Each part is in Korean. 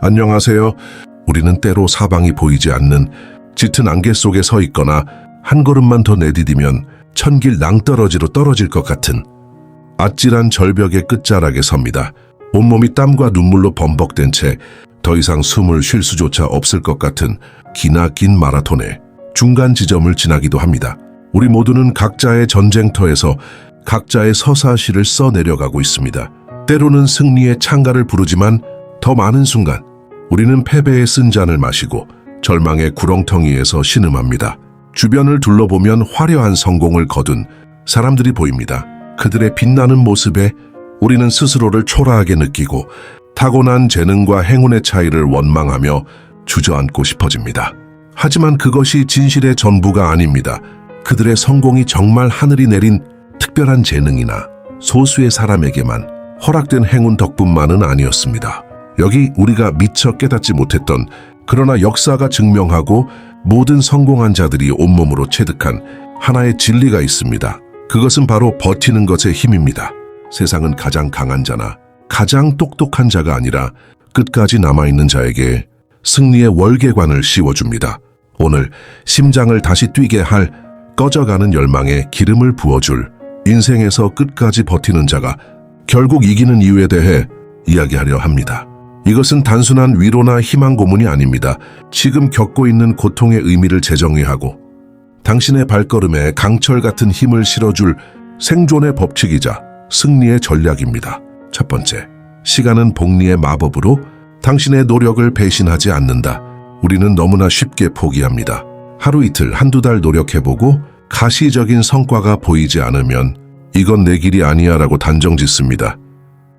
안녕하세요. 우리는 때로 사방이 보이지 않는 짙은 안개 속에 서 있거나 한 걸음만 더 내디디면 천길 낭떠러지로 떨어질 것 같은 아찔한 절벽의 끝자락에 섭니다. 온몸이 땀과 눈물로 범벅된 채 더 이상 숨을 쉴 수조차 없을 것 같은 기나긴 마라톤의 중간 지점을 지나기도 합니다. 우리 모두는 각자의 전쟁터에서 각자의 서사시를 써내려가고 있습니다. 때로는 승리의 창가를 부르지만 더 많은 순간 우리는 패배의 쓴잔을 마시고 절망의 구렁텅이에서 신음합니다. 주변을 둘러보면 화려한 성공을 거둔 사람들이 보입니다. 그들의 빛나는 모습에 우리는 스스로를 초라하게 느끼고 타고난 재능과 행운의 차이를 원망하며 주저앉고 싶어집니다. 하지만 그것이 진실의 전부가 아닙니다. 그들의 성공이 정말 하늘이 내린 특별한 재능이나 소수의 사람에게만 허락된 행운 덕분만은 아니었습니다. 여기 우리가 미처 깨닫지 못했던, 그러나 역사가 증명하고 모든 성공한 자들이 온몸으로 체득한 하나의 진리가 있습니다. 그것은 바로 버티는 것의 힘입니다. 세상은 가장 강한 자나 가장 똑똑한 자가 아니라 끝까지 남아있는 자에게 승리의 월계관을 씌워줍니다. 오늘 심장을 다시 뛰게 할 꺼져가는 열망에 기름을 부어줄 인생에서 끝까지 버티는 자가 결국 이기는 이유에 대해 이야기하려 합니다. 이것은 단순한 위로나 희망 고문이 아닙니다. 지금 겪고 있는 고통의 의미를 재정의하고 당신의 발걸음에 강철 같은 힘을 실어줄 생존의 법칙이자 승리의 전략입니다. 첫 번째, 시간은 복리의 마법으로 당신의 노력을 배신하지 않는다. 우리는 너무나 쉽게 포기합니다. 하루 이틀, 한두 달 노력해보고 가시적인 성과가 보이지 않으면 이건 내 길이 아니야 라고 단정짓습니다.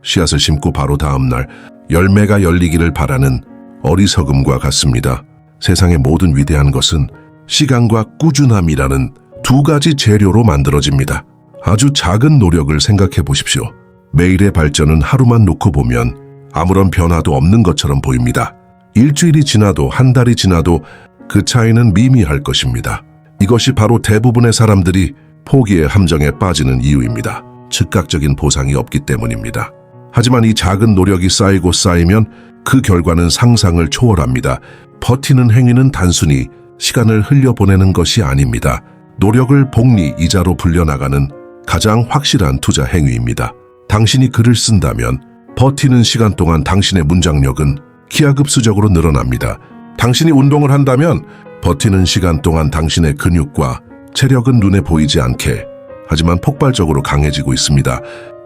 씨앗을 심고 바로 다음 날 열매가 열리기를 바라는 어리석음과 같습니다. 세상의 모든 위대한 것은 시간과 꾸준함이라는 두 가지 재료로 만들어집니다. 아주 작은 노력을 생각해 보십시오. 매일의 발전은 하루만 놓고 보면 아무런 변화도 없는 것처럼 보입니다. 일주일이 지나도 한 달이 지나도 그 차이는 미미할 것입니다. 이것이 바로 대부분의 사람들이 포기의 함정에 빠지는 이유입니다. 즉각적인 보상이 없기 때문입니다. 하지만 이 작은 노력이 쌓이고 쌓이면 그 결과는 상상을 초월합니다. 버티는 행위는 단순히 시간을 흘려보내는 것이 아닙니다. 노력을 복리, 이자로 불려나가는 가장 확실한 투자 행위입니다. 당신이 글을 쓴다면 버티는 시간 동안 당신의 문장력은 기하급수적으로 늘어납니다. 당신이 운동을 한다면 버티는 시간 동안 당신의 근육과 체력은 눈에 보이지 않게 하지만 폭발적으로 강해지고 있습니다.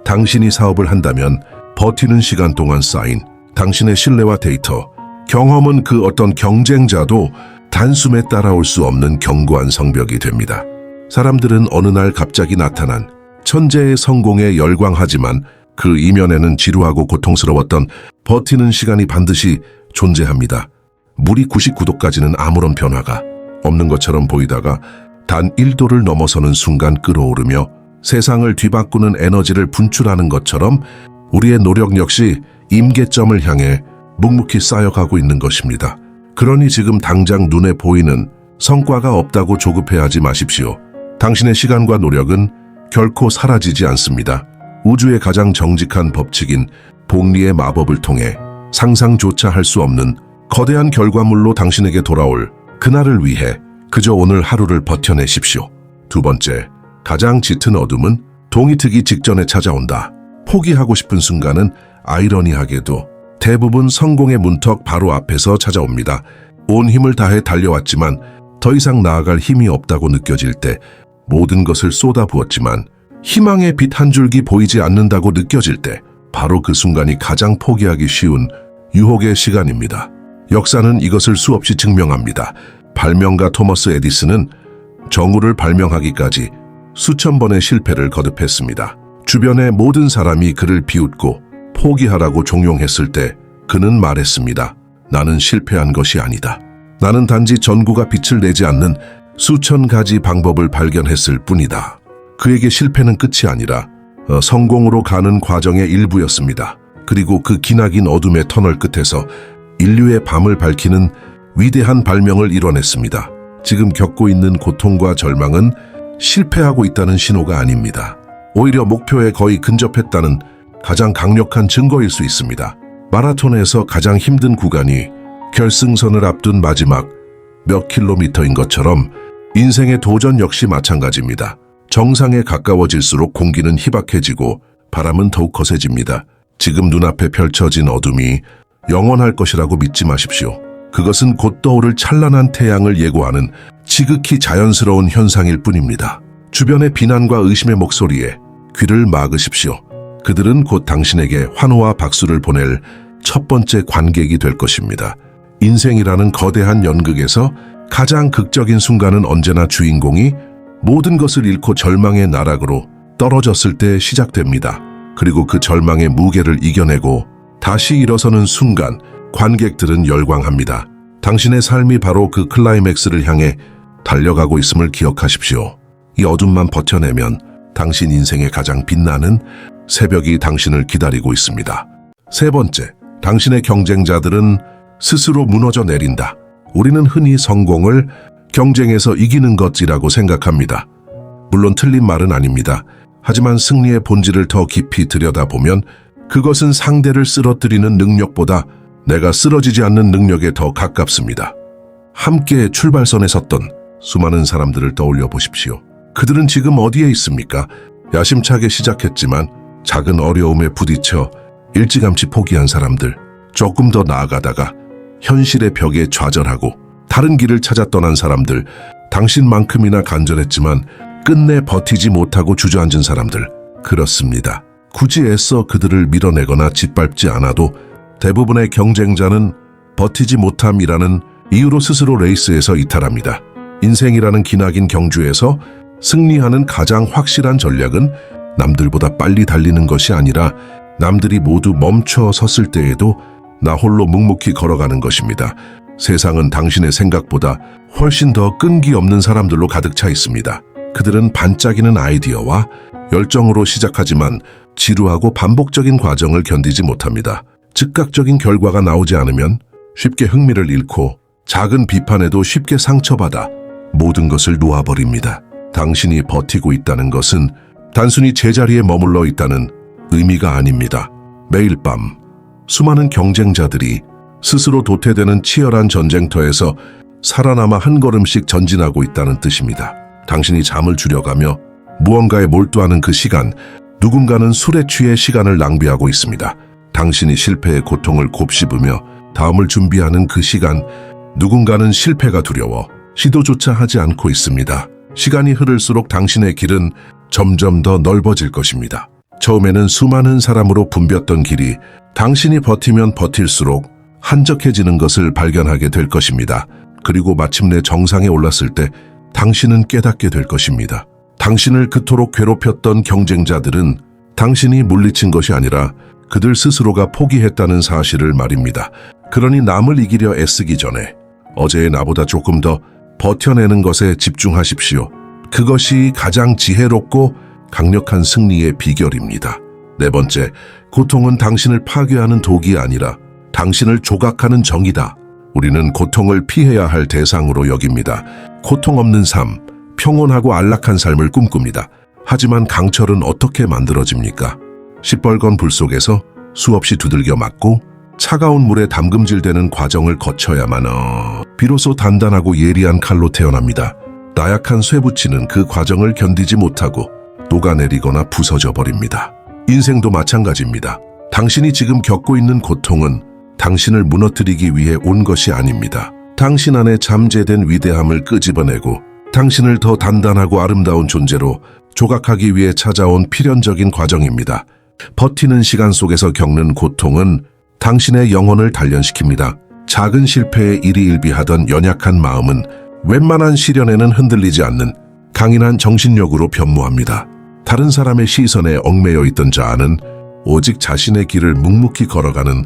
당신이 사업을 한다면 버티는 시간 동안 쌓인 당신의 신뢰와 데이터, 경험은 그 어떤 경쟁자도 단숨에 따라올 수 없는 견고한 성벽이 됩니다. 사람들은 어느 날 갑자기 나타난 천재의 성공에 열광하지만 그 이면에는 지루하고 고통스러웠던 버티는 시간이 반드시 존재합니다. 물이 99도까지는 아무런 변화가 없는 것처럼 보이다가 단 1도를 넘어서는 순간 끓어오르며 세상을 뒤바꾸는 에너지를 분출하는 것처럼 우리의 노력 역시 임계점을 향해 묵묵히 쌓여가고 있는 것입니다. 그러니 지금 당장 눈에 보이는 성과가 없다고 조급해하지 마십시오. 당신의 시간과 노력은 결코 사라지지 않습니다. 우주의 가장 정직한 법칙인 복리의 마법을 통해 상상조차 할 수 없는 거대한 결과물로 당신에게 돌아올 그날을 위해 그저 오늘 하루를 버텨내십시오. 두 번째, 가장 짙은 어둠은 동이 트기 직전에 찾아온다. 포기하고 싶은 순간은 아이러니하게도 대부분 성공의 문턱 바로 앞에서 찾아옵니다. 온 힘을 다해 달려왔지만 더 이상 나아갈 힘이 없다고 느껴질 때, 모든 것을 쏟아부었지만 희망의 빛 한 줄기 보이지 않는다고 느껴질 때, 바로 그 순간이 가장 포기하기 쉬운 유혹의 시간입니다. 역사는 이것을 수없이 증명합니다. 발명가 토머스 에디슨은 정우를 발명하기까지 수천 번의 실패를 거듭했습니다. 주변의 모든 사람이 그를 비웃고 포기하라고 종용했을 때 그는 말했습니다. 나는 실패한 것이 아니다. 나는 단지 전구가 빛을 내지 않는 수천 가지 방법을 발견했을 뿐이다. 그에게 실패는 끝이 아니라 성공으로 가는 과정의 일부였습니다. 그리고 그 기나긴 어둠의 터널 끝에서 인류의 밤을 밝히는 위대한 발명을 이뤄냈습니다. 지금 겪고 있는 고통과 절망은 실패하고 있다는 신호가 아닙니다. 오히려 목표에 거의 근접했다는 가장 강력한 증거일 수 있습니다. 마라톤에서 가장 힘든 구간이 결승선을 앞둔 마지막 몇 킬로미터인 것처럼 인생의 도전 역시 마찬가지입니다. 정상에 가까워질수록 공기는 희박해지고 바람은 더욱 거세집니다. 지금 눈앞에 펼쳐진 어둠이 영원할 것이라고 믿지 마십시오. 그것은 곧 떠오를 찬란한 태양을 예고하는 지극히 자연스러운 현상일 뿐입니다. 주변의 비난과 의심의 목소리에 귀를 막으십시오. 그들은 곧 당신에게 환호와 박수를 보낼 첫 번째 관객이 될 것입니다. 인생이라는 거대한 연극에서 가장 극적인 순간은 언제나 주인공이 모든 것을 잃고 절망의 나락으로 떨어졌을 때 시작됩니다. 그리고 그 절망의 무게를 이겨내고 다시 일어서는 순간 관객들은 열광합니다. 당신의 삶이 바로 그 클라이맥스를 향해 달려가고 있음을 기억하십시오. 이 어둠만 버텨내면 당신 인생의 가장 빛나는 새벽이 당신을 기다리고 있습니다. 세 번째, 당신의 경쟁자들은 스스로 무너져 내린다. 우리는 흔히 성공을 경쟁에서 이기는 것이라고 생각합니다. 물론 틀린 말은 아닙니다. 하지만 승리의 본질을 더 깊이 들여다보면 그것은 상대를 쓰러뜨리는 능력보다 내가 쓰러지지 않는 능력에 더 가깝습니다. 함께 출발선에 섰던 수많은 사람들을 떠올려 보십시오. 그들은 지금 어디에 있습니까? 야심차게 시작했지만 작은 어려움에 부딪혀 일찌감치 포기한 사람들, 조금 더 나아가다가 현실의 벽에 좌절하고 다른 길을 찾아 떠난 사람들, 당신만큼이나 간절했지만 끝내 버티지 못하고 주저앉은 사람들, 그렇습니다. 굳이 애써 그들을 밀어내거나 짓밟지 않아도 대부분의 경쟁자는 버티지 못함이라는 이유로 스스로 레이스에서 이탈합니다. 인생이라는 기나긴 경주에서 승리하는 가장 확실한 전략은 남들보다 빨리 달리는 것이 아니라 남들이 모두 멈춰 섰을 때에도 나 홀로 묵묵히 걸어가는 것입니다. 세상은 당신의 생각보다 훨씬 더 끈기 없는 사람들로 가득 차 있습니다. 그들은 반짝이는 아이디어와 열정으로 시작하지만 지루하고 반복적인 과정을 견디지 못합니다. 즉각적인 결과가 나오지 않으면 쉽게 흥미를 잃고 작은 비판에도 쉽게 상처받아 모든 것을 놓아버립니다. 당신이 버티고 있다는 것은 단순히 제자리에 머물러 있다는 의미가 아닙니다. 매일 밤 수많은 경쟁자들이 스스로 도태되는 치열한 전쟁터에서 살아남아 한 걸음씩 전진하고 있다는 뜻입니다. 당신이 잠을 줄여가며 무언가에 몰두하는 그 시간, 누군가는 술에 취해 시간을 낭비하고 있습니다. 당신이 실패의 고통을 곱씹으며 다음을 준비하는 그 시간, 누군가는 실패가 두려워 시도조차 하지 않고 있습니다. 시간이 흐를수록 당신의 길은 점점 더 넓어질 것입니다. 처음에는 수많은 사람으로 붐볐던 길이 당신이 버티면 버틸수록 한적해지는 것을 발견하게 될 것입니다. 그리고 마침내 정상에 올랐을 때 당신은 깨닫게 될 것입니다. 당신을 그토록 괴롭혔던 경쟁자들은 당신이 물리친 것이 아니라 그들 스스로가 포기했다는 사실을 말입니다. 그러니 남을 이기려 애쓰기 전에 어제의 나보다 조금 더 버텨내는 것에 집중하십시오. 그것이 가장 지혜롭고 강력한 승리의 비결입니다. 네 번째, 고통은 당신을 파괴하는 독이 아니라 당신을 조각하는 정이다. 우리는 고통을 피해야 할 대상으로 여깁니다. 고통 없는 삶, 평온하고 안락한 삶을 꿈꿉니다. 하지만 강철은 어떻게 만들어집니까? 시뻘건 불 속에서 수없이 두들겨 맞고 차가운 물에 담금질되는 과정을 거쳐야만 비로소 단단하고 예리한 칼로 태어납니다. 나약한 쇠붙이는 그 과정을 견디지 못하고 녹아내리거나 부서져 버립니다. 인생도 마찬가지입니다. 당신이 지금 겪고 있는 고통은 당신을 무너뜨리기 위해 온 것이 아닙니다. 당신 안에 잠재된 위대함을 끄집어내고 당신을 더 단단하고 아름다운 존재로 조각하기 위해 찾아온 필연적인 과정입니다. 버티는 시간 속에서 겪는 고통은 당신의 영혼을 단련시킵니다. 작은 실패에 일희일비하던 연약한 마음은 웬만한 시련에는 흔들리지 않는 강인한 정신력으로 변모합니다. 다른 사람의 시선에 얽매여 있던 자아는 오직 자신의 길을 묵묵히 걸어가는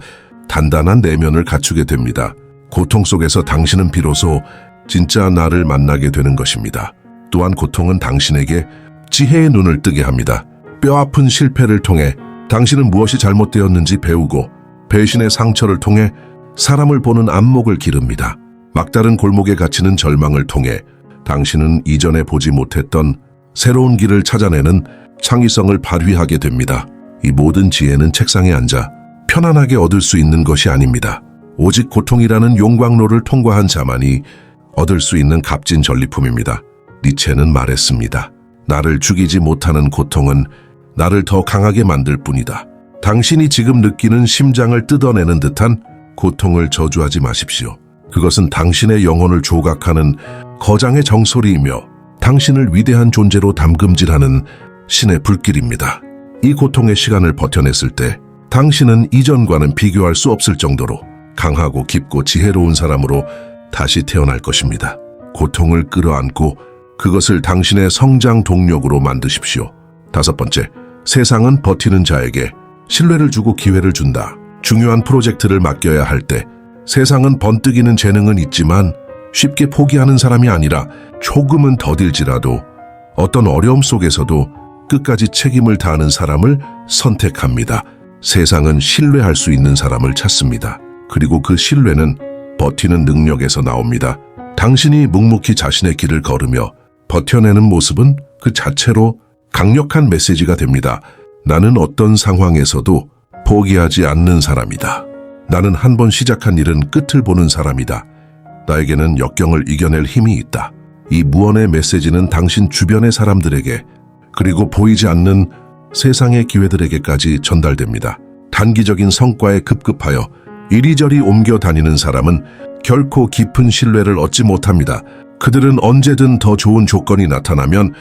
단단한 내면을 갖추게 됩니다. 고통 속에서 당신은 비로소 진짜 나를 만나게 되는 것입니다. 또한 고통은 당신에게 지혜의 눈을 뜨게 합니다. 뼈아픈 실패를 통해 당신은 무엇이 잘못되었는지 배우고 배신의 상처를 통해 사람을 보는 안목을 기릅니다. 막다른 골목에 갇히는 절망을 통해 당신은 이전에 보지 못했던 새로운 길을 찾아내는 창의성을 발휘하게 됩니다. 이 모든 지혜는 책상에 앉아 편안하게 얻을 수 있는 것이 아닙니다. 오직 고통이라는 용광로를 통과한 자만이 얻을 수 있는 값진 전리품입니다. 니체는 말했습니다. 나를 죽이지 못하는 고통은 나를 더 강하게 만들 뿐이다. 당신이 지금 느끼는 심장을 뜯어내는 듯한 고통을 저주하지 마십시오. 그것은 당신의 영혼을 조각하는 거장의 정소리이며 당신을 위대한 존재로 담금질하는 신의 불길입니다. 이 고통의 시간을 버텨냈을 때 당신은 이전과는 비교할 수 없을 정도로 강하고 깊고 지혜로운 사람으로 다시 태어날 것입니다. 고통을 끌어안고 그것을 당신의 성장 동력으로 만드십시오. 5번째, 세상은 버티는 자에게 신뢰를 주고 기회를 준다. 중요한 프로젝트를 맡겨야 할 때 세상은 번뜩이는 재능은 있지만 쉽게 포기하는 사람이 아니라 조금은 더딜지라도 어떤 어려움 속에서도 끝까지 책임을 다하는 사람을 선택합니다. 세상은 신뢰할 수 있는 사람을 찾습니다. 그리고 그 신뢰는 버티는 능력에서 나옵니다. 당신이 묵묵히 자신의 길을 걸으며 버텨내는 모습은 그 자체로 강력한 메시지가 됩니다. 나는 어떤 상황에서도 포기하지 않는 사람이다. 나는 한 번 시작한 일은 끝을 보는 사람이다. 나에게는 역경을 이겨낼 힘이 있다. 이 무언의 메시지는 당신 주변의 사람들에게 그리고 보이지 않는 세상의 기회들에게까지 전달됩니다. 단기적인 성과에 급급하여 이리저리 옮겨 다니는 사람은 결코 깊은 신뢰를 얻지 못합니다. 그들은 언제든 더 좋은 조건이 나타나면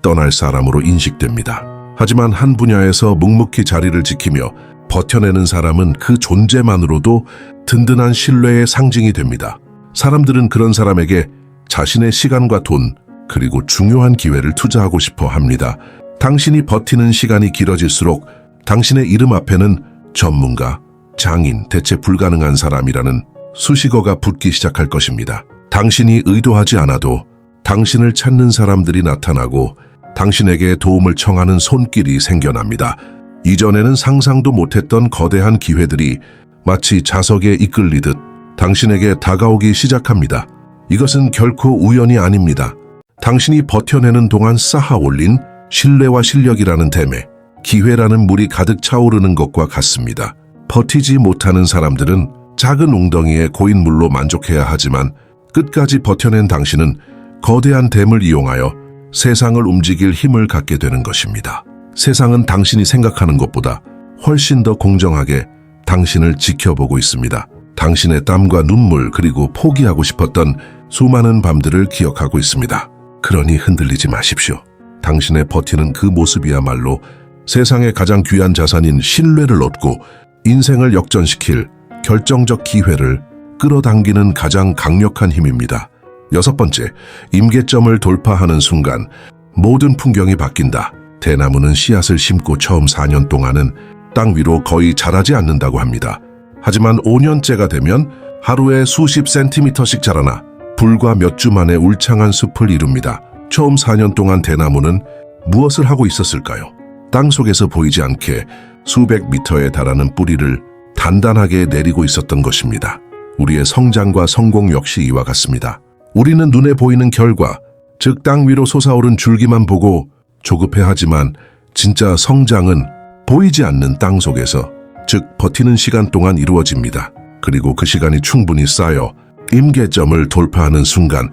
떠날 사람으로 인식됩니다. 하지만 한 분야에서 묵묵히 자리를 지키며 버텨내는 사람은 그 존재만으로도 든든한 신뢰의 상징이 됩니다. 사람들은 그런 사람에게 자신의 시간과 돈, 그리고 중요한 기회를 투자하고 싶어 합니다. 당신이 버티는 시간이 길어질수록 당신의 이름 앞에는 전문가, 장인, 대체 불가능한 사람이라는 수식어가 붙기 시작할 것입니다. 당신이 의도하지 않아도 당신을 찾는 사람들이 나타나고 당신에게 도움을 청하는 손길이 생겨납니다. 이전에는 상상도 못했던 거대한 기회들이 마치 자석에 이끌리듯 당신에게 다가오기 시작합니다. 이것은 결코 우연이 아닙니다. 당신이 버텨내는 동안 쌓아 올린 신뢰와 실력이라는 댐에 기회라는 물이 가득 차오르는 것과 같습니다. 버티지 못하는 사람들은 작은 웅덩이에 고인 물로 만족해야 하지만 끝까지 버텨낸 당신은 거대한 댐을 이용하여 세상을 움직일 힘을 갖게 되는 것입니다. 세상은 당신이 생각하는 것보다 훨씬 더 공정하게 당신을 지켜보고 있습니다. 당신의 땀과 눈물 그리고 포기하고 싶었던 수많은 밤들을 기억하고 있습니다. 그러니 흔들리지 마십시오. 당신의 버티는 그 모습이야말로 세상의 가장 귀한 자산인 신뢰를 얻고 인생을 역전시킬 결정적 기회를 끌어당기는 가장 강력한 힘입니다. 6번째, 임계점을 돌파하는 순간 모든 풍경이 바뀐다. 대나무는 씨앗을 심고 처음 4년 동안은 땅 위로 거의 자라지 않는다고 합니다. 하지만 5년째가 되면 하루에 수십 센티미터씩 자라나 불과 몇 주 만에 울창한 숲을 이룹니다. 처음 4년 동안 대나무는 무엇을 하고 있었을까요? 땅 속에서 보이지 않게 수백 미터에 달하는 뿌리를 단단하게 내리고 있었던 것입니다. 우리의 성장과 성공 역시 이와 같습니다. 우리는 눈에 보이는 결과, 즉 땅 위로 솟아오른 줄기만 보고 조급해하지만 진짜 성장은 보이지 않는 땅 속에서, 즉 버티는 시간 동안 이루어집니다. 그리고 그 시간이 충분히 쌓여 임계점을 돌파하는 순간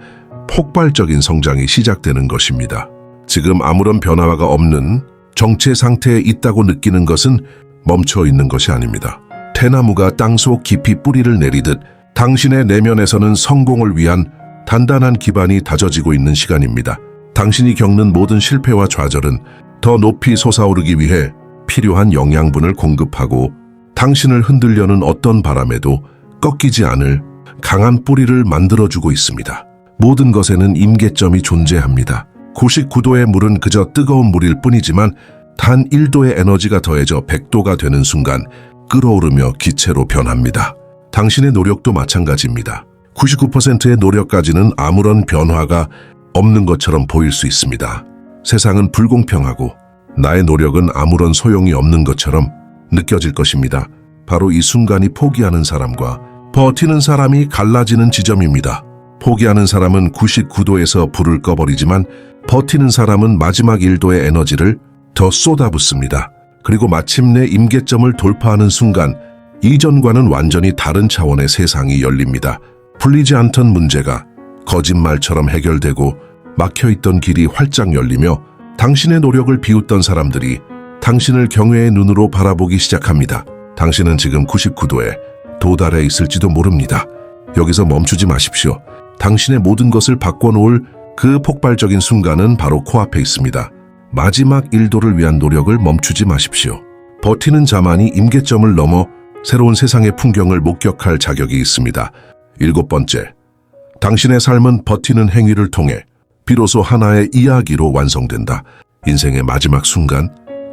폭발적인 성장이 시작되는 것입니다. 지금 아무런 변화가 없는 정체 상태에 있다고 느끼는 것은 멈춰 있는 것이 아닙니다. 대나무가 땅속 깊이 뿌리를 내리듯 당신의 내면에서는 성공을 위한 단단한 기반이 다져지고 있는 시간입니다. 당신이 겪는 모든 실패와 좌절은 더 높이 솟아오르기 위해 필요한 영양분을 공급하고 당신을 흔들려는 어떤 바람에도 꺾이지 않을 강한 뿌리를 만들어주고 있습니다. 모든 것에는 임계점이 존재합니다. 99도의 물은 그저 뜨거운 물일 뿐이지만 단 1도의 에너지가 더해져 100도가 되는 순간 끓어오르며 기체로 변합니다. 당신의 노력도 마찬가지입니다. 99%의 노력까지는 아무런 변화가 없는 것처럼 보일 수 있습니다. 세상은 불공평하고 나의 노력은 아무런 소용이 없는 것처럼 느껴질 것입니다. 바로 이 순간이 포기하는 사람과 버티는 사람이 갈라지는 지점입니다. 포기하는 사람은 99도에서 불을 꺼버리지만 버티는 사람은 마지막 1도의 에너지를 더 쏟아붓습니다. 그리고 마침내 임계점을 돌파하는 순간 이전과는 완전히 다른 차원의 세상이 열립니다. 풀리지 않던 문제가 거짓말처럼 해결되고 막혀있던 길이 활짝 열리며 당신의 노력을 비웃던 사람들이 당신을 경외의 눈으로 바라보기 시작합니다. 당신은 지금 99도에 도달해 있을지도 모릅니다. 여기서 멈추지 마십시오. 당신의 모든 것을 바꿔놓을 그 폭발적인 순간은 바로 코앞에 있습니다. 마지막 1도를 위한 노력을 멈추지 마십시오. 버티는 자만이 임계점을 넘어 새로운 세상의 풍경을 목격할 자격이 있습니다. 7번째, 당신의 삶은 버티는 행위를 통해 비로소 하나의 이야기로 완성된다. 인생의 마지막 순간,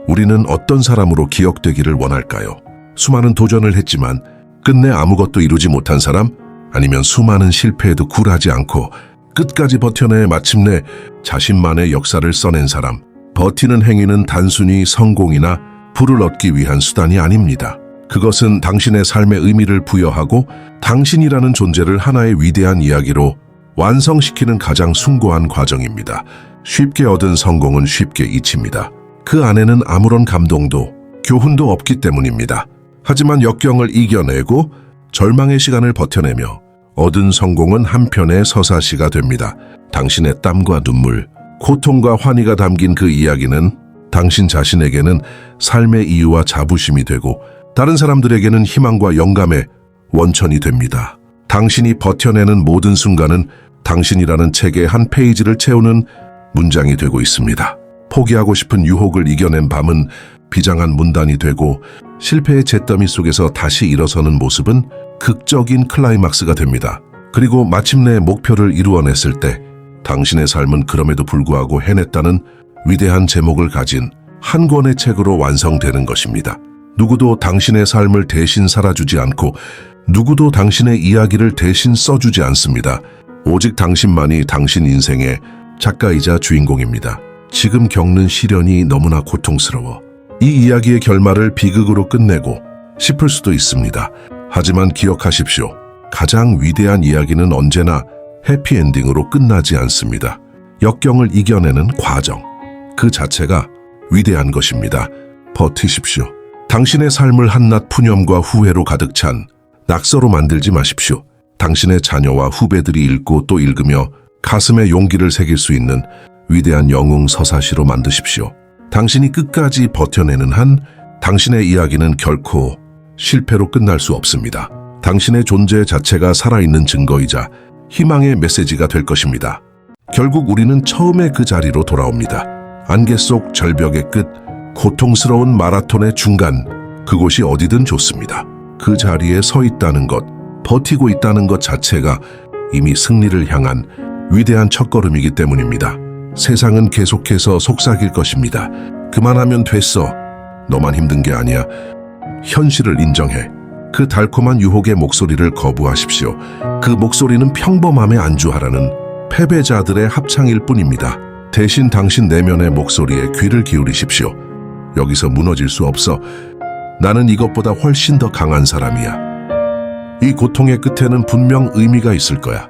우리는 어떤 사람으로 기억되기를 원할까요? 수많은 도전을 했지만 끝내 아무것도 이루지 못한 사람? 아니면 수많은 실패에도 굴하지 않고 끝까지 버텨내 마침내 자신만의 역사를 써낸 사람? 버티는 행위는 단순히 성공이나 부를 얻기 위한 수단이 아닙니다. 그것은 당신의 삶의 의미를 부여하고 당신이라는 존재를 하나의 위대한 이야기로 완성시키는 가장 숭고한 과정입니다. 쉽게 얻은 성공은 쉽게 잊힙니다. 그 안에는 아무런 감동도 교훈도 없기 때문입니다. 하지만 역경을 이겨내고 절망의 시간을 버텨내며 얻은 성공은 한편의 서사시가 됩니다. 당신의 땀과 눈물, 고통과 환희가 담긴 그 이야기는 당신 자신에게는 삶의 이유와 자부심이 되고 다른 사람들에게는 희망과 영감의 원천이 됩니다. 당신이 버텨내는 모든 순간은 당신이라는 책의 한 페이지를 채우는 문장이 되고 있습니다. 포기하고 싶은 유혹을 이겨낸 밤은 비장한 문단이 되고 실패의 잿더미 속에서 다시 일어서는 모습은 극적인 클라이막스가 됩니다. 그리고 마침내 목표를 이루어냈을 때 당신의 삶은 그럼에도 불구하고 해냈다는 위대한 제목을 가진 한 권의 책으로 완성되는 것입니다. 누구도 당신의 삶을 대신 살아주지 않고 누구도 당신의 이야기를 대신 써주지 않습니다. 오직 당신만이 당신 인생의 작가이자 주인공입니다. 지금 겪는 시련이 너무나 고통스러워 이 이야기의 결말을 비극으로 끝내고 싶을 수도 있습니다. 하지만 기억하십시오. 가장 위대한 이야기는 언제나 해피엔딩으로 끝나지 않습니다. 역경을 이겨내는 과정, 그 자체가 위대한 것입니다. 버티십시오. 당신의 삶을 한낱 푸념과 후회로 가득 찬 낙서로 만들지 마십시오. 당신의 자녀와 후배들이 읽고 또 읽으며 가슴에 용기를 새길 수 있는 위대한 영웅 서사시로 만드십시오. 당신이 끝까지 버텨내는 한 당신의 이야기는 결코 실패로 끝날 수 없습니다. 당신의 존재 자체가 살아있는 증거이자 희망의 메시지가 될 것입니다. 결국 우리는 처음에 그 자리로 돌아옵니다. 안개 속 절벽의 끝, 고통스러운 마라톤의 중간, 그곳이 어디든 좋습니다. 그 자리에 서 있다는 것, 버티고 있다는 것 자체가 이미 승리를 향한 위대한 첫걸음이기 때문입니다. 세상은 계속해서 속삭일 것입니다. 그만하면 됐어. 너만 힘든 게 아니야. 현실을 인정해. 그 달콤한 유혹의 목소리를 거부하십시오. 그 목소리는 평범함에 안주하라는 패배자들의 합창일 뿐입니다. 대신 당신 내면의 목소리에 귀를 기울이십시오. 여기서 무너질 수 없어. 나는 이것보다 훨씬 더 강한 사람이야. 이 고통의 끝에는 분명 의미가 있을 거야.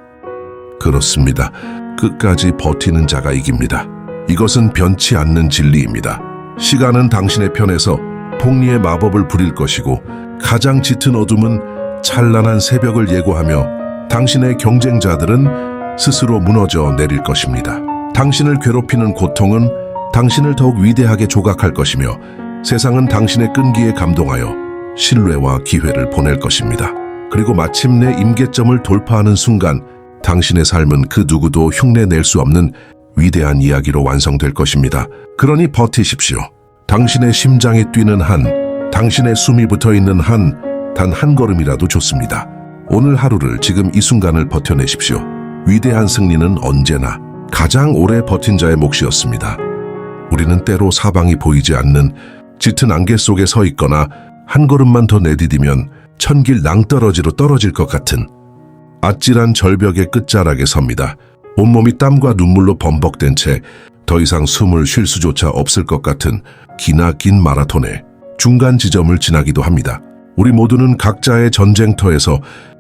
그렇습니다. 끝까지 버티는 자가 이깁니다. 이것은 변치 않는 진리입니다. 시간은 당신의 편에서 폭리의 마법을 부릴 것이고 가장 짙은 어둠은 찬란한 새벽을 예고하며 당신의 경쟁자들은 스스로 무너져 내릴 것입니다. 당신을 괴롭히는 고통은 당신을 더욱 위대하게 조각할 것이며 세상은 당신의 끈기에 감동하여 신뢰와 기회를 보낼 것입니다. 그리고 마침내 임계점을 돌파하는 순간 당신의 삶은 그 누구도 흉내낼 수 없는 위대한 이야기로 완성될 것입니다. 그러니 버티십시오. 당신의 심장이 뛰는 한, 당신의 숨이 붙어있는 한, 단 한 걸음이라도 좋습니다. 오늘 하루를 지금 이 순간을 버텨내십시오. 위대한 승리는 언제나 가장 오래 버틴 자의 몫이었습니다. 우리는 때로 사방이 보이지 않는 짙은 안개 속에 서 있거나 한 걸음만 더 내디디면 천길 낭떠러지로 떨어질 것 같은 아찔한 절벽의 끝자락에 섭니다. 온몸이 땀과 눈물로 범벅된 채 더 이상 숨을 쉴 수조차 없을 것 같은 기나긴 마라톤의 중간 지점을 지나기도 합니다. 우리 모두는 각자의 전쟁터에서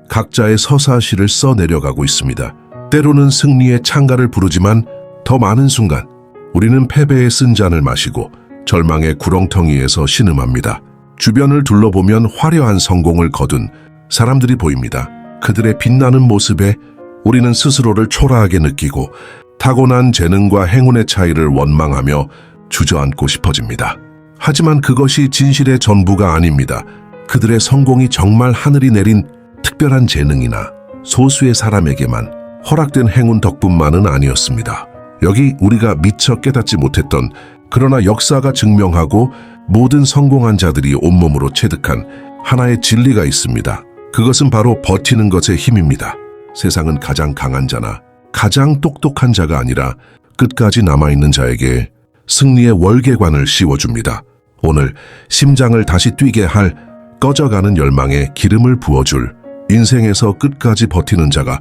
각자의 서사시를 써내려가고 있습니다. 때로는 승리의 창가를 부르지만 더 많은 순간 우리는 패배의 쓴 잔을 마시고 절망의 구렁텅이에서 신음합니다. 주변을 둘러보면 화려한 성공을 거둔 사람들이 보입니다. 그들의 빛나는 모습에 우리는 스스로를 초라하게 느끼고 타고난 재능과 행운의 차이를 원망하며 주저앉고 싶어집니다. 하지만 그것이 진실의 전부가 아닙니다. 그들의 성공이 정말 하늘이 내린 특별한 재능이나 소수의 사람에게만 허락된 행운 덕분만은 아니었습니다. 여기 우리가 미처 깨닫지 못했던, 그러나 역사가 증명하고 모든 성공한 자들이 온몸으로 체득한 하나의 진리가 있습니다. 그것은 바로 버티는 것의 힘입니다. 세상은 가장 강한 자나 가장 똑똑한 자가 아니라 끝까지 남아있는 자에게 승리의 월계관을 씌워줍니다. 오늘 심장을 다시 뛰게 할 꺼져가는 열망에 기름을 부어줄, 인생에서 끝까지 버티는 자가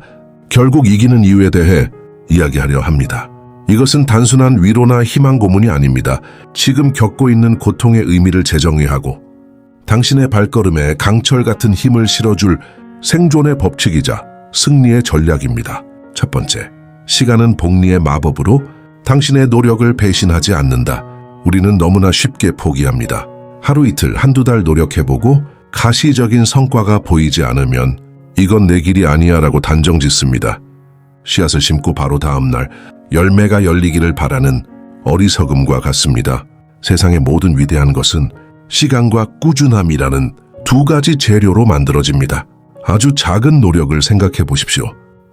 결국 이기는 이유에 대해 이야기하려 합니다. 이것은 단순한 위로나 희망 고문이 아닙니다. 지금 겪고 있는 고통의 의미를 재정의하고 당신의 발걸음에 강철 같은 힘을 실어줄 생존의 법칙이자 승리의 전략입니다. 첫 번째, 시간은 복리의 마법으로 당신의 노력을 배신하지 않는다. 우리는 너무나 쉽게 포기합니다. 하루 이틀, 한두 달 노력해보고 가시적인 성과가 보이지 않으면 이건 내 길이 아니야 라고 단정짓습니다. 씨앗을 심고 바로 다음 날 열매가 열리기를 바라는 어리석음과 같습니다. 세상의 모든 위대한 것은 시간과 꾸준함이라는 두 가지 재료로 만들어집니다. 아주 작은 노력을 생각해 보십시오.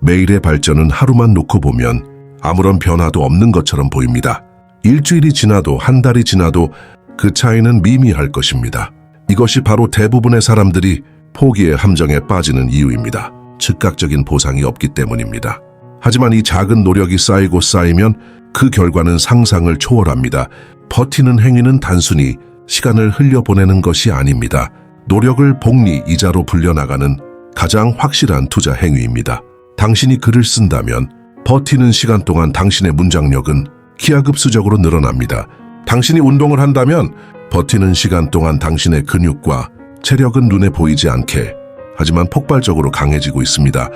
매일의 발전은 하루만 놓고 보면 아무런 변화도 없는 것처럼 보입니다. 일주일이 지나도 한 달이 지나도 그 차이는 미미할 것입니다. 이것이 바로 대부분의 사람들이 포기의 함정에 빠지는 이유입니다. 즉각적인 보상이 없기 때문입니다. 하지만 이 작은 노력이 쌓이고 쌓이면 그 결과는 상상을 초월합니다. 버티는 행위는 단순히 시간을 흘려보내는 것이 아닙니다. 노력을 복리, 이자로 불려나가는 가장 확실한 투자 행위입니다. 당신이 글을 쓴다면 버티는 시간 동안 당신의 문장력은 기하급수적으로 늘어납니다. 당신이 운동을 한다면 버티는 시간 동안 당신의 근육과 체력은 눈에 보이지 않게 하지만 폭발적으로 강해지고 있습니다.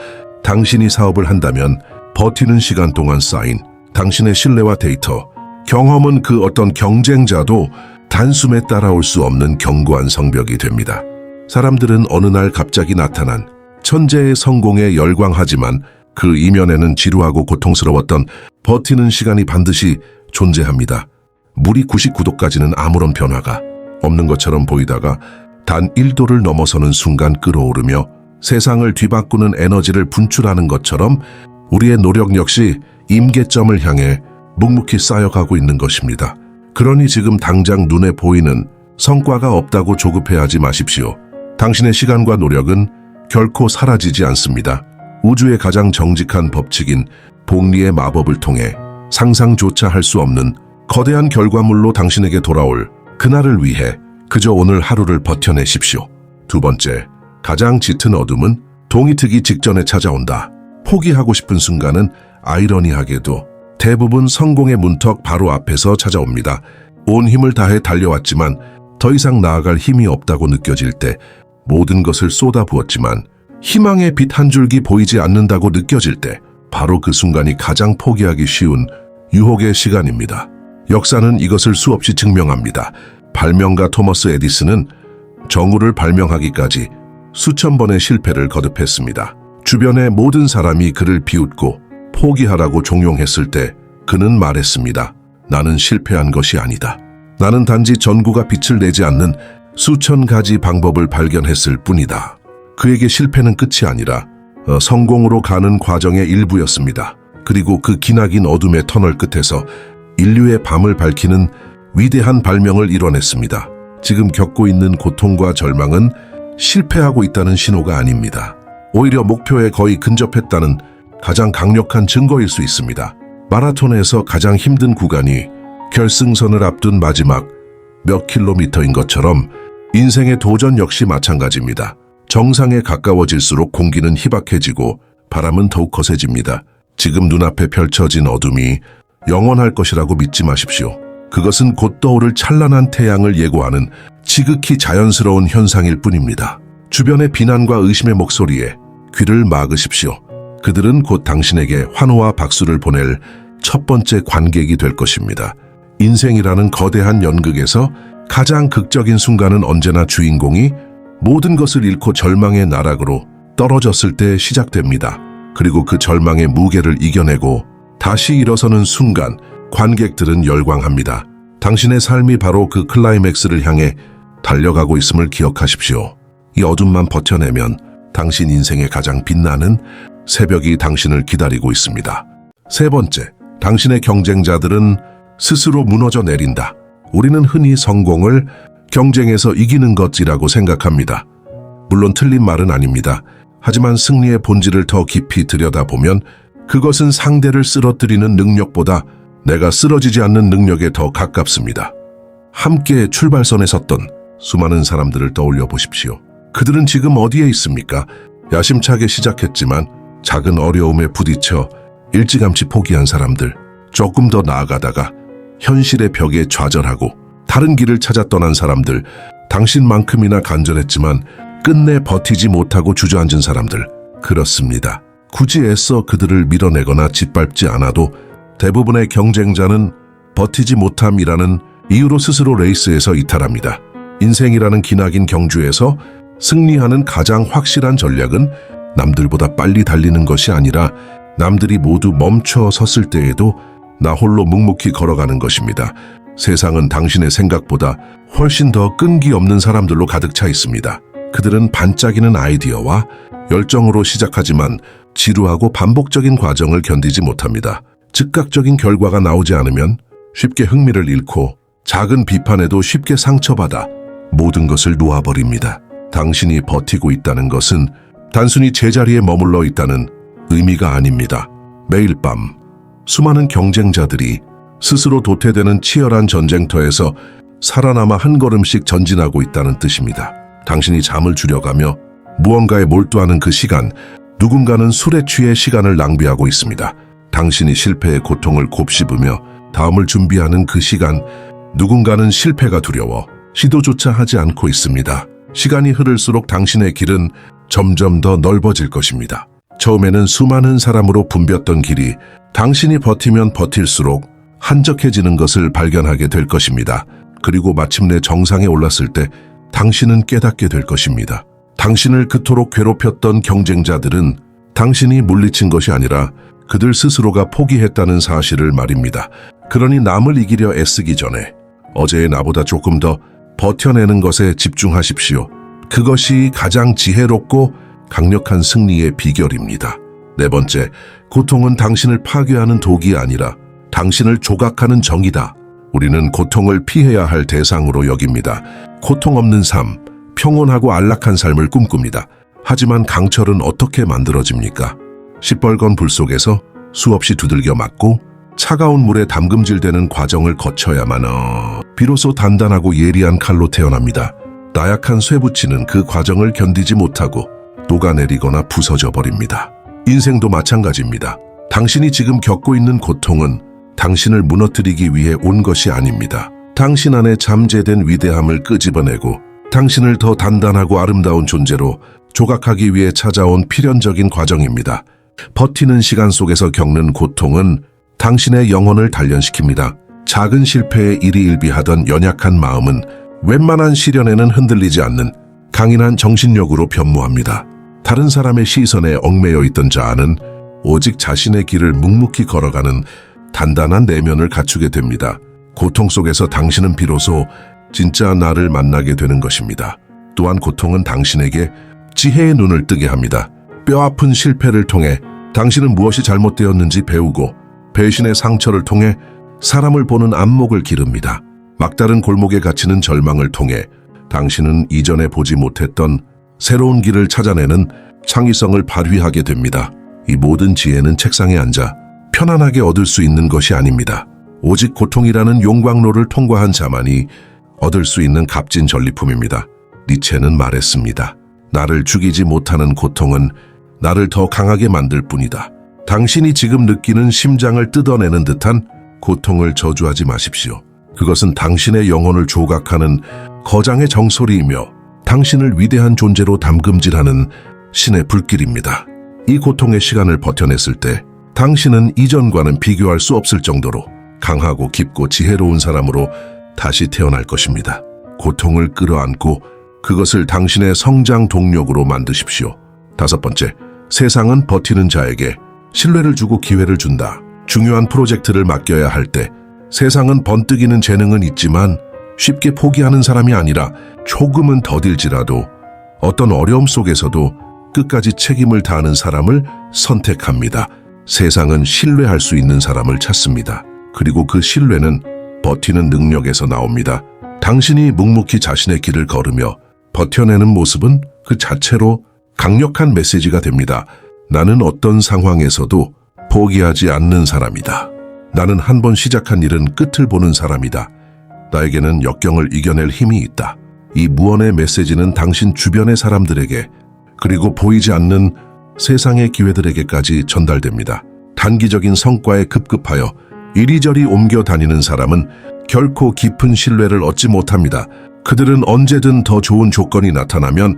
당신이 사업을 한다면 버티는 시간 동안 쌓인 당신의 신뢰와 데이터, 경험은 그 어떤 경쟁자도 단숨에 따라올 수 없는 견고한 성벽이 됩니다. 사람들은 어느 날 갑자기 나타난 천재의 성공에 열광하지만 그 이면에는 지루하고 고통스러웠던 버티는 시간이 반드시 존재합니다. 물이 99도까지는 아무런 변화가 없는 것처럼 보이다가 단 1도를 넘어서는 순간 끓어오르며 세상을 뒤바꾸는 에너지를 분출하는 것처럼 우리의 노력 역시 임계점을 향해 묵묵히 쌓여가고 있는 것입니다. 그러니 지금 당장 눈에 보이는 성과가 없다고 조급해하지 마십시오. 당신의 시간과 노력은 결코 사라지지 않습니다. 우주의 가장 정직한 법칙인 복리의 마법을 통해 상상조차 할 수 없는 거대한 결과물로 당신에게 돌아올 그날을 위해 그저 오늘 하루를 버텨내십시오. 두 번째, 가장 짙은 어둠은 동이 트기 직전에 찾아온다. 포기하고 싶은 순간은 아이러니하게도 대부분 성공의 문턱 바로 앞에서 찾아옵니다. 온 힘을 다해 달려왔지만 더 이상 나아갈 힘이 없다고 느껴질 때, 모든 것을 쏟아부었지만 희망의 빛 한 줄기 보이지 않는다고 느껴질 때, 바로 그 순간이 가장 포기하기 쉬운 유혹의 시간입니다. 역사는 이것을 수없이 증명합니다. 발명가 토머스 에디슨은 정우를 발명하기까지 수천 번의 실패를 거듭했습니다. 주변의 모든 사람이 그를 비웃고 포기하라고 종용했을 때 그는 말했습니다. 나는 실패한 것이 아니다. 나는 단지 전구가 빛을 내지 않는 수천 가지 방법을 발견했을 뿐이다. 그에게 실패는 끝이 아니라 성공으로 가는 과정의 일부였습니다. 그리고 그 기나긴 어둠의 터널 끝에서 인류의 밤을 밝히는 위대한 발명을 이뤄냈습니다. 지금 겪고 있는 고통과 절망은 실패하고 있다는 신호가 아닙니다. 오히려 목표에 거의 근접했다는 가장 강력한 증거일 수 있습니다. 마라톤에서 가장 힘든 구간이 결승선을 앞둔 마지막 몇 킬로미터인 것처럼 인생의 도전 역시 마찬가지입니다. 정상에 가까워질수록 공기는 희박해지고 바람은 더욱 거세집니다. 지금 눈앞에 펼쳐진 어둠이 영원할 것이라고 믿지 마십시오. 그것은 곧 떠오를 찬란한 태양을 예고하는 지극히 자연스러운 현상일 뿐입니다. 주변의 비난과 의심의 목소리에 귀를 막으십시오. 그들은 곧 당신에게 환호와 박수를 보낼 첫 번째 관객이 될 것입니다. 인생이라는 거대한 연극에서 가장 극적인 순간은 언제나 주인공이 모든 것을 잃고 절망의 나락으로 떨어졌을 때 시작됩니다. 그리고 그 절망의 무게를 이겨내고 다시 일어서는 순간 관객들은 열광합니다. 당신의 삶이 바로 그 클라이맥스를 향해 달려가고 있음을 기억하십시오. 이 어둠만 버텨내면 당신 인생의 가장 빛나는 새벽이 당신을 기다리고 있습니다. 세 번째, 당신의 경쟁자들은 스스로 무너져 내린다. 우리는 흔히 성공을 경쟁에서 이기는 것이라고 생각합니다. 물론 틀린 말은 아닙니다. 하지만 승리의 본질을 더 깊이 들여다보면 그것은 상대를 쓰러뜨리는 능력보다 내가 쓰러지지 않는 능력에 더 가깝습니다. 함께 출발선에 섰던 수많은 사람들을 떠올려 보십시오. 그들은 지금 어디에 있습니까? 야심차게 시작했지만 작은 어려움에 부딪혀 일찌감치 포기한 사람들, 조금 더 나아가다가 현실의 벽에 좌절하고 다른 길을 찾아 떠난 사람들, 당신만큼이나 간절했지만 끝내 버티지 못하고 주저앉은 사람들, 그렇습니다. 굳이 애써 그들을 밀어내거나 짓밟지 않아도 대부분의 경쟁자는 버티지 못함이라는 이유로 스스로 레이스에서 이탈합니다. 인생이라는 기나긴 경주에서 승리하는 가장 확실한 전략은 남들보다 빨리 달리는 것이 아니라 남들이 모두 멈춰 섰을 때에도 나 홀로 묵묵히 걸어가는 것입니다. 세상은 당신의 생각보다 훨씬 더 끈기 없는 사람들로 가득 차 있습니다. 그들은 반짝이는 아이디어와 열정으로 시작하지만 지루하고 반복적인 과정을 견디지 못합니다. 즉각적인 결과가 나오지 않으면 쉽게 흥미를 잃고 작은 비판에도 쉽게 상처받아 모든 것을 놓아버립니다. 당신이 버티고 있다는 것은 단순히 제자리에 머물러 있다는 의미가 아닙니다. 매일 밤 수많은 경쟁자들이 스스로 도태되는 치열한 전쟁터에서 살아남아 한 걸음씩 전진하고 있다는 뜻입니다. 당신이 잠을 줄여가며 무언가에 몰두하는 그 시간, 누군가는 술에 취해 시간을 낭비하고 있습니다. 당신이 실패의 고통을 곱씹으며 다음을 준비하는 그 시간, 누군가는 실패가 두려워 시도조차 하지 않고 있습니다. 시간이 흐를수록 당신의 길은 점점 더 넓어질 것입니다. 처음에는 수많은 사람으로 붐볐던 길이 당신이 버티면 버틸수록 한적해지는 것을 발견하게 될 것입니다. 그리고 마침내 정상에 올랐을 때 당신은 깨닫게 될 것입니다. 당신을 그토록 괴롭혔던 경쟁자들은 당신이 물리친 것이 아니라 그들 스스로가 포기했다는 사실을 말입니다. 그러니 남을 이기려 애쓰기 전에 어제의 나보다 조금 더 버텨내는 것에 집중하십시오. 그것이 가장 지혜롭고 강력한 승리의 비결입니다. 네 번째, 고통은 당신을 파괴하는 독이 아니라 당신을 조각하는 정이다. 우리는 고통을 피해야 할 대상으로 여깁니다. 고통 없는 삶, 평온하고 안락한 삶을 꿈꿉니다. 하지만 강철은 어떻게 만들어집니까? 시뻘건 불 속에서 수없이 두들겨 맞고 차가운 물에 담금질되는 과정을 거쳐야만 비로소 단단하고 예리한 칼로 태어납니다. 나약한 쇠붙이는 그 과정을 견디지 못하고 녹아내리거나 부서져 버립니다. 인생도 마찬가지입니다. 당신이 지금 겪고 있는 고통은 당신을 무너뜨리기 위해 온 것이 아닙니다. 당신 안에 잠재된 위대함을 끄집어내고 당신을 더 단단하고 아름다운 존재로 조각하기 위해 찾아온 필연적인 과정입니다. 버티는 시간 속에서 겪는 고통은 당신의 영혼을 단련시킵니다. 작은 실패에 일희일비하던 연약한 마음은 웬만한 시련에는 흔들리지 않는 강인한 정신력으로 변모합니다. 다른 사람의 시선에 얽매여 있던 자아는 오직 자신의 길을 묵묵히 걸어가는 단단한 내면을 갖추게 됩니다. 고통 속에서 당신은 비로소 진짜 나를 만나게 되는 것입니다. 또한 고통은 당신에게 지혜의 눈을 뜨게 합니다. 뼈아픈 실패를 통해 당신은 무엇이 잘못되었는지 배우고 배신의 상처를 통해 사람을 보는 안목을 기릅니다. 막다른 골목에 갇히는 절망을 통해 당신은 이전에 보지 못했던 새로운 길을 찾아내는 창의성을 발휘하게 됩니다. 이 모든 지혜는 책상에 앉아 편안하게 얻을 수 있는 것이 아닙니다. 오직 고통이라는 용광로를 통과한 자만이 얻을 수 있는 값진 전리품입니다. 니체는 말했습니다. 나를 죽이지 못하는 고통은 나를 더 강하게 만들 뿐이다. 당신이 지금 느끼는 심장을 뜯어내는 듯한 고통을 저주하지 마십시오. 그것은 당신의 영혼을 조각하는 거장의 정소리이며 당신을 위대한 존재로 담금질하는 신의 불길입니다. 이 고통의 시간을 버텨냈을 때 당신은 이전과는 비교할 수 없을 정도로 강하고 깊고 지혜로운 사람으로 다시 태어날 것입니다. 고통을 끌어안고 그것을 당신의 성장 동력으로 만드십시오. 5번째, 세상은 버티는 자에게 신뢰를 주고 기회를 준다. 중요한 프로젝트를 맡겨야 할 때 세상은 번뜩이는 재능은 있지만 쉽게 포기하는 사람이 아니라 조금은 더딜지라도 어떤 어려움 속에서도 끝까지 책임을 다하는 사람을 선택합니다. 세상은 신뢰할 수 있는 사람을 찾습니다. 그리고 그 신뢰는 버티는 능력에서 나옵니다. 당신이 묵묵히 자신의 길을 걸으며 버텨내는 모습은 그 자체로 강력한 메시지가 됩니다. 나는 어떤 상황에서도 포기하지 않는 사람이다. 나는 한 번 시작한 일은 끝을 보는 사람이다. 나에게는 역경을 이겨낼 힘이 있다. 이 무언의 메시지는 당신 주변의 사람들에게 그리고 보이지 않는 세상의 기회들에게까지 전달됩니다. 단기적인 성과에 급급하여 이리저리 옮겨 다니는 사람은 결코 깊은 신뢰를 얻지 못합니다. 그들은 언제든 더 좋은 조건이 나타나면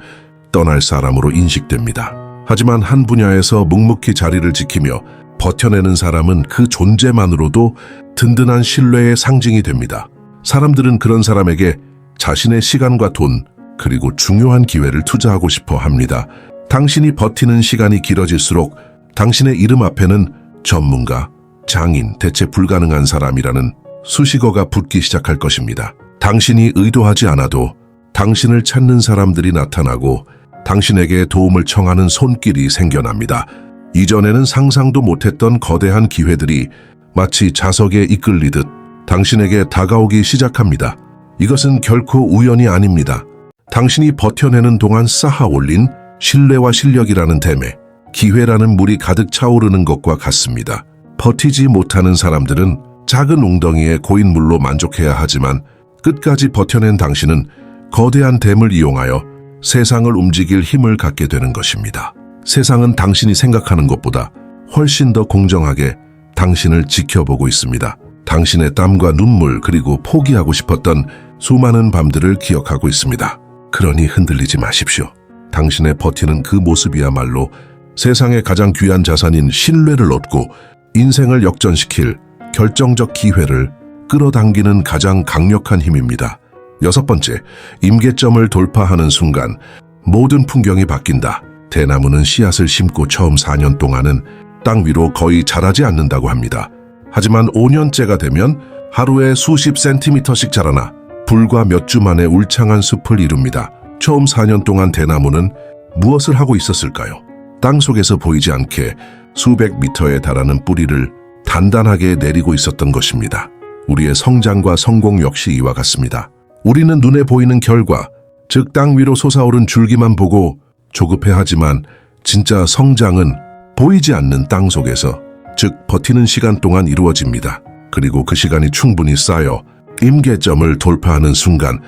떠날 사람으로 인식됩니다. 하지만 한 분야에서 묵묵히 자리를 지키며 버텨내는 사람은 그 존재만으로도 든든한 신뢰의 상징이 됩니다. 사람들은 그런 사람에게 자신의 시간과 돈, 그리고 중요한 기회를 투자하고 싶어 합니다. 당신이 버티는 시간이 길어질수록 당신의 이름 앞에는 전문가, 장인, 대체 불가능한 사람이라는 수식어가 붙기 시작할 것입니다. 당신이 의도하지 않아도 당신을 찾는 사람들이 나타나고 당신에게 도움을 청하는 손길이 생겨납니다. 이전에는 상상도 못했던 거대한 기회들이 마치 자석에 이끌리듯 당신에게 다가오기 시작합니다. 이것은 결코 우연이 아닙니다. 당신이 버텨내는 동안 쌓아 올린 신뢰와 실력이라는 댐에 기회라는 물이 가득 차오르는 것과 같습니다. 버티지 못하는 사람들은 작은 웅덩이에 고인 물로 만족해야 하지만 끝까지 버텨낸 당신은 거대한 댐을 이용하여 세상을 움직일 힘을 갖게 되는 것입니다. 세상은 당신이 생각하는 것보다 훨씬 더 공정하게 당신을 지켜보고 있습니다. 당신의 땀과 눈물 그리고 포기하고 싶었던 수많은 밤들을 기억하고 있습니다. 그러니 흔들리지 마십시오. 당신의 버티는 그 모습이야말로 세상의 가장 귀한 자산인 신뢰를 얻고 인생을 역전시킬 결정적 기회를 끌어당기는 가장 강력한 힘입니다. 6번째, 임계점을 돌파하는 순간 모든 풍경이 바뀐다. 대나무는 씨앗을 심고 처음 4년 동안은 땅 위로 거의 자라지 않는다고 합니다. 하지만 5년째가 되면 하루에 수십 센티미터씩 자라나 불과 몇 주 만에 울창한 숲을 이룹니다. 처음 4년 동안 대나무는 무엇을 하고 있었을까요? 땅 속에서 보이지 않게 수백 미터에 달하는 뿌리를 단단하게 내리고 있었던 것입니다. 우리의 성장과 성공 역시 이와 같습니다. 우리는 눈에 보이는 결과, 즉 땅 위로 솟아오른 줄기만 보고 조급해하지만 진짜 성장은 보이지 않는 땅 속에서, 즉 버티는 시간 동안 이루어집니다. 그리고 그 시간이 충분히 쌓여 임계점을 돌파하는 순간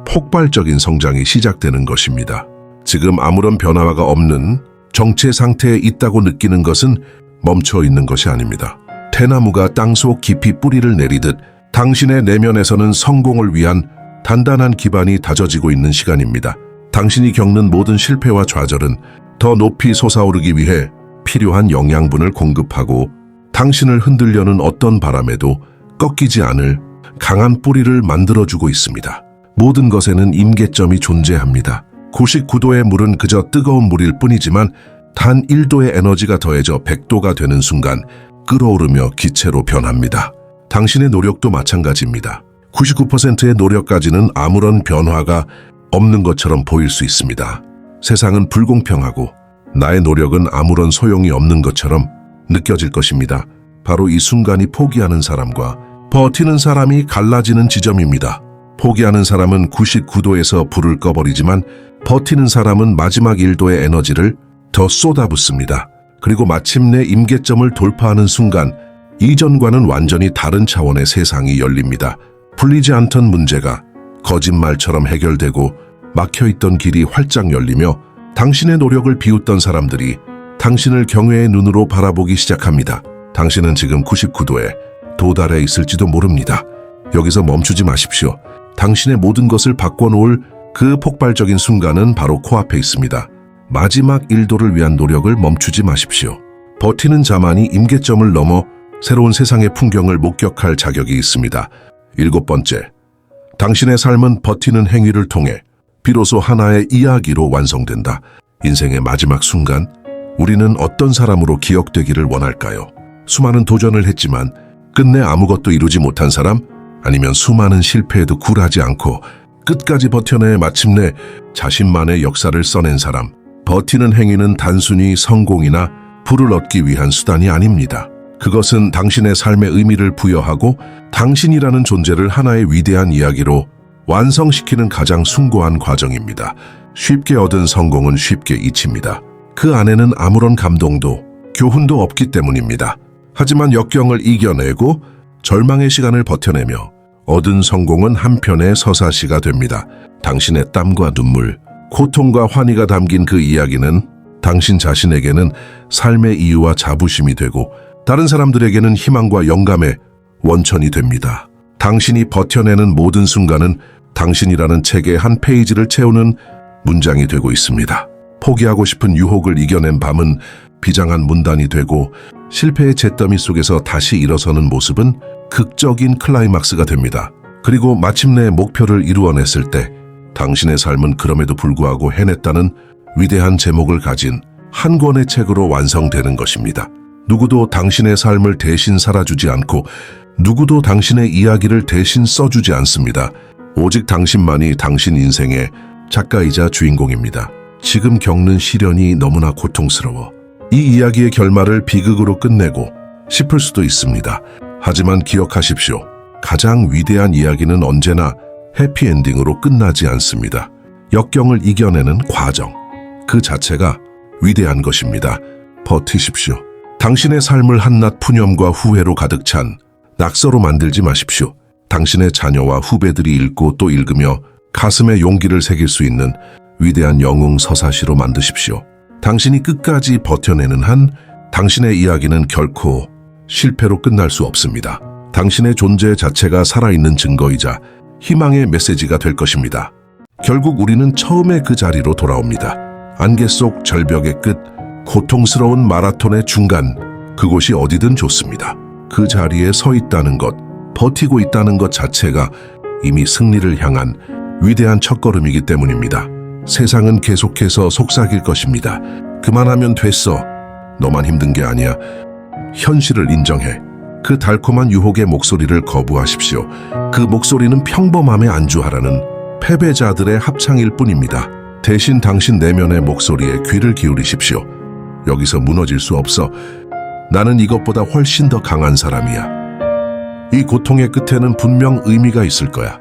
폭발적인 성장이 시작되는 것입니다. 지금 아무런 변화가 없는 정체 상태에 있다고 느끼는 것은 멈춰 있는 것이 아닙니다. 대나무가 땅속 깊이 뿌리를 내리듯 당신의 내면에서는 성공을 위한 단단한 기반이 다져지고 있는 시간입니다. 당신이 겪는 모든 실패와 좌절은 더 높이 솟아오르기 위해 필요한 영양분을 공급하고 당신을 흔들려는 어떤 바람에도 꺾이지 않을 강한 뿌리를 만들어주고 있습니다. 모든 것에는 임계점이 존재합니다. 99도의 물은 그저 뜨거운 물일 뿐이지만 단 1도의 에너지가 더해져 100도가 되는 순간 끓어오르며 기체로 변합니다. 당신의 노력도 마찬가지입니다. 99%의 노력까지는 아무런 변화가 없는 것처럼 보일 수 있습니다. 세상은 불공평하고 나의 노력은 아무런 소용이 없는 것처럼 느껴질 것입니다. 바로 이 순간이 포기하는 사람과 버티는 사람이 갈라지는 지점입니다. 포기하는 사람은 99도에서 불을 꺼버리지만 버티는 사람은 마지막 1도의 에너지를 더 쏟아붓습니다. 그리고 마침내 임계점을 돌파하는 순간 이전과는 완전히 다른 차원의 세상이 열립니다. 풀리지 않던 문제가 거짓말처럼 해결되고 막혀있던 길이 활짝 열리며 당신의 노력을 비웃던 사람들이 당신을 경외의 눈으로 바라보기 시작합니다. 당신은 지금 99도에 도달해 있을지도 모릅니다. 여기서 멈추지 마십시오. 당신의 모든 것을 바꿔놓을 그 폭발적인 순간은 바로 코앞에 있습니다. 마지막 1도를 위한 노력을 멈추지 마십시오. 버티는 자만이 임계점을 넘어 새로운 세상의 풍경을 목격할 자격이 있습니다. 7번째, 당신의 삶은 버티는 행위를 통해 비로소 하나의 이야기로 완성된다. 인생의 마지막 순간, 우리는 어떤 사람으로 기억되기를 원할까요? 수많은 도전을 했지만 끝내 아무것도 이루지 못한 사람? 아니면 수많은 실패에도 굴하지 않고 끝까지 버텨내 마침내 자신만의 역사를 써낸 사람? 버티는 행위는 단순히 성공이나 부를 얻기 위한 수단이 아닙니다. 그것은 당신의 삶의 의미를 부여하고 당신이라는 존재를 하나의 위대한 이야기로 완성시키는 가장 숭고한 과정입니다. 쉽게 얻은 성공은 쉽게 잊힙니다. 그 안에는 아무런 감동도 교훈도 없기 때문입니다. 하지만 역경을 이겨내고 절망의 시간을 버텨내며 얻은 성공은 한편의 서사시가 됩니다. 당신의 땀과 눈물, 고통과 환희가 담긴 그 이야기는 당신 자신에게는 삶의 이유와 자부심이 되고 다른 사람들에게는 희망과 영감의 원천이 됩니다. 당신이 버텨내는 모든 순간은 당신이라는 책의 한 페이지를 채우는 문장이 되고 있습니다. 포기하고 싶은 유혹을 이겨낸 밤은 비장한 문단이 되고 실패의 잿더미 속에서 다시 일어서는 모습은 극적인 클라이막스가 됩니다. 그리고 마침내 목표를 이루어냈을 때 당신의 삶은 그럼에도 불구하고 해냈다는 위대한 제목을 가진 한 권의 책으로 완성되는 것입니다. 누구도 당신의 삶을 대신 살아주지 않고 누구도 당신의 이야기를 대신 써주지 않습니다. 오직 당신만이 당신 인생의 작가이자 주인공입니다. 지금 겪는 시련이 너무나 고통스러워 이 이야기의 결말을 비극으로 끝내고 싶을 수도 있습니다. 하지만 기억하십시오. 가장 위대한 이야기는 언제나 해피엔딩으로 끝나지 않습니다. 역경을 이겨내는 과정, 그 자체가 위대한 것입니다. 버티십시오. 당신의 삶을 한낱 푸념과 후회로 가득 찬 낙서로 만들지 마십시오. 당신의 자녀와 후배들이 읽고 또 읽으며 가슴에 용기를 새길 수 있는 위대한 영웅 서사시로 만드십시오. 당신이 끝까지 버텨내는 한 당신의 이야기는 결코 실패로 끝날 수 없습니다. 당신의 존재 자체가 살아있는 증거이자 희망의 메시지가 될 것입니다. 결국 우리는 처음에 그 자리로 돌아옵니다. 안개 속 절벽의 끝, 고통스러운 마라톤의 중간, 그곳이 어디든 좋습니다. 그 자리에 서 있다는 것, 버티고 있다는 것 자체가 이미 승리를 향한 위대한 첫걸음이기 때문입니다. 세상은 계속해서 속삭일 것입니다. 그만하면 됐어. 너만 힘든 게 아니야. 현실을 인정해. 그 달콤한 유혹의 목소리를 거부하십시오. 그 목소리는 평범함에 안주하라는 패배자들의 합창일 뿐입니다. 대신 당신 내면의 목소리에 귀를 기울이십시오. 여기서 무너질 수 없어. 나는 이것보다 훨씬 더 강한 사람이야. 이 고통의 끝에는 분명 의미가 있을 거야.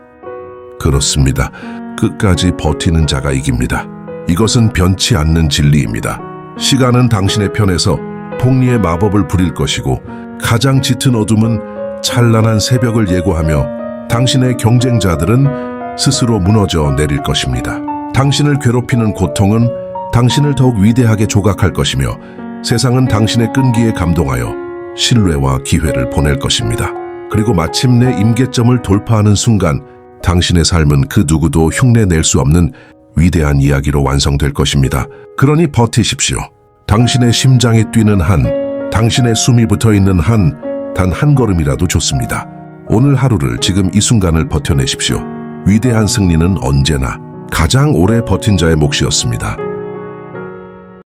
그렇습니다. 끝까지 버티는 자가 이깁니다. 이것은 변치 않는 진리입니다. 시간은 당신의 편에서 폭리의 마법을 부릴 것이고 가장 짙은 어둠은 찬란한 새벽을 예고하며 당신의 경쟁자들은 스스로 무너져 내릴 것입니다. 당신을 괴롭히는 고통은 당신을 더욱 위대하게 조각할 것이며 세상은 당신의 끈기에 감동하여 신뢰와 기회를 보낼 것입니다. 그리고 마침내 임계점을 돌파하는 순간 당신의 삶은 그 누구도 흉내낼 수 없는 위대한 이야기로 완성될 것입니다. 그러니 버티십시오. 당신의 심장이 뛰는 한, 당신의 숨이 붙어있는 한, 단 한 걸음이라도 좋습니다. 오늘 하루를 지금 이 순간을 버텨내십시오. 위대한 승리는 언제나 가장 오래 버틴 자의 몫이었습니다.